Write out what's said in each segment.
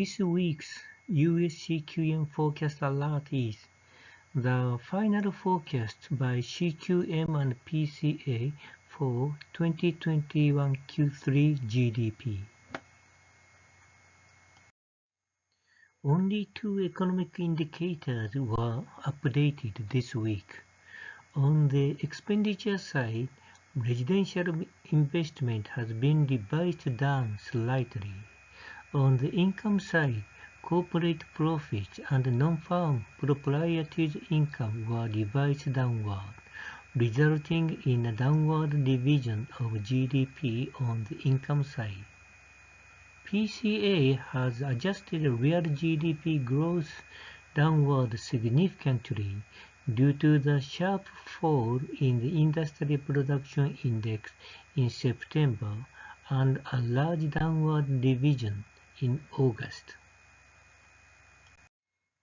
This week's US CQM Forecast Alert is the final forecast by CQM and PCA for 2021 Q3 GDP. Only two economic indicators were updated this week. On the expenditure side, residential investment has been revised down slightly. On the income side, corporate profits and non-farm proprietors' income were revised downward, resulting in a downward revision of GDP on the income side. PCA has adjusted real GDP growth downward significantly due to the sharp fall in the industrial production index in September and a large downward revision in August.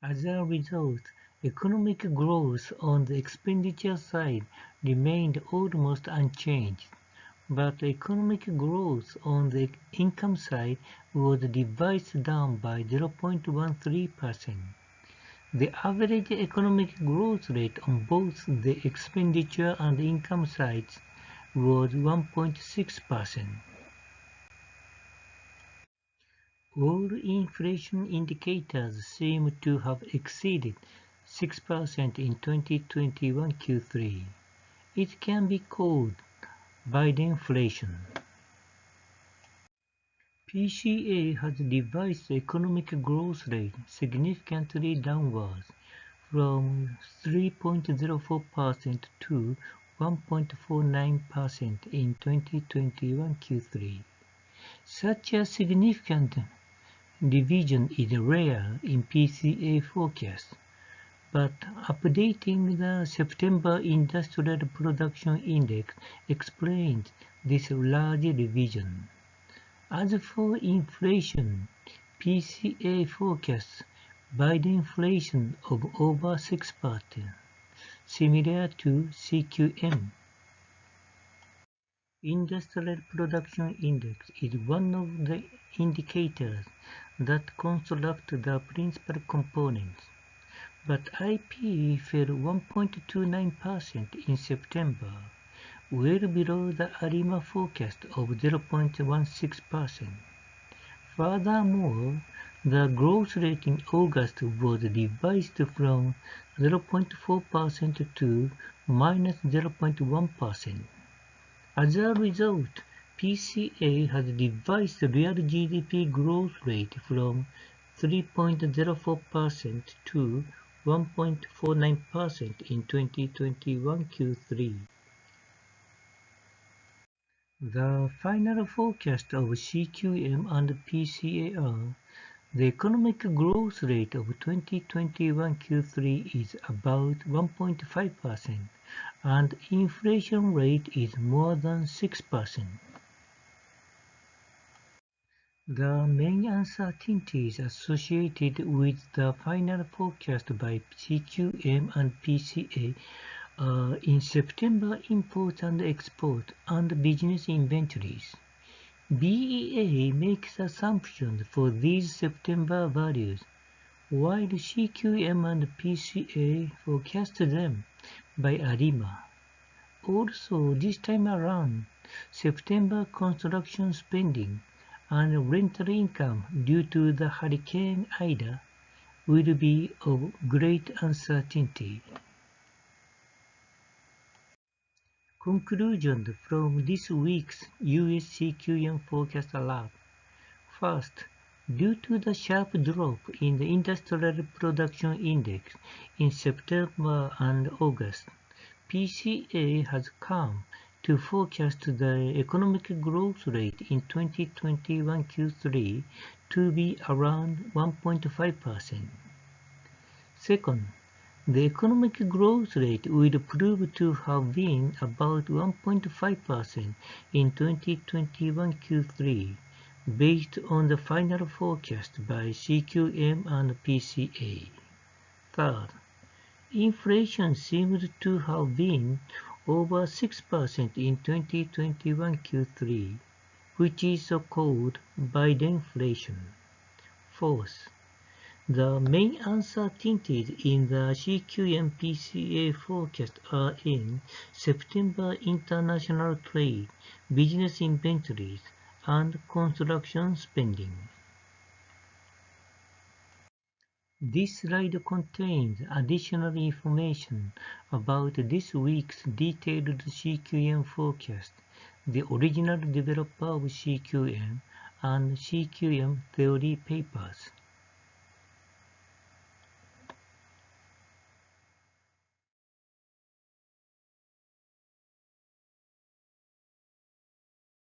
As a result, economic growth on the expenditure side remained almost unchanged, but economic growth on the income side was revised down by 0.13%. The average economic growth rate on both the expenditure and income sides was 1.6%. All inflation indicators seem to have exceeded 6% in 2021 Q3. It can be called Biden-inflation. PCA has revised the economic growth rate significantly downwards from 3.04% to 1.49% in 2021 Q3. Such a significant revision is rare in PCA forecast, but updating the September Industrial Production Index explains this large revision. As for inflation, PCA forecasts Biden inflation of over 6%, similar to CQM. Industrial Production Index is one of the indicators that construct the principal components, but IP fell 1.29% in September, well below the ARIMA forecast of 0.16%. Furthermore, the growth rate in August was revised from 0.4% to minus 0.1%. As a result, PCA has revised the real GDP growth rate from 3.04% to 1.49% in 2021 Q3. The final forecast of CQM and PCA are: the economic growth rate of 2021 Q3 is about 1.5%, and inflation rate is more than 6%. The main uncertainties associated with the final forecast by CQM and PCA are in September import and export and business inventories. BEA makes assumptions for these September values, while CQM and PCA forecast them by ARIMA. Also, this time around, September construction spending and rental income due to the Hurricane Ida will be of great uncertainty. Conclusions from this week's US CQM Forecast Alert. First, due to the sharp drop in the Industrial Production Index in September and August, PCA has come to forecast the economic growth rate in 2021 Q3 to be around 1.5%. Second, the economic growth rate will prove to have been about 1.5% in 2021 Q3, based on the final forecast by CQM and PCA. Third, inflation seems to have been over 6% in 2021 Q3, which is so-called Biden inflation. Fourth, the main uncertainties in the CQM PCA forecast are in September international trade, business inventories, and construction spending. This slide contains additional information about this week's detailed CQM forecast, the original developer of CQM, and CQM theory papers.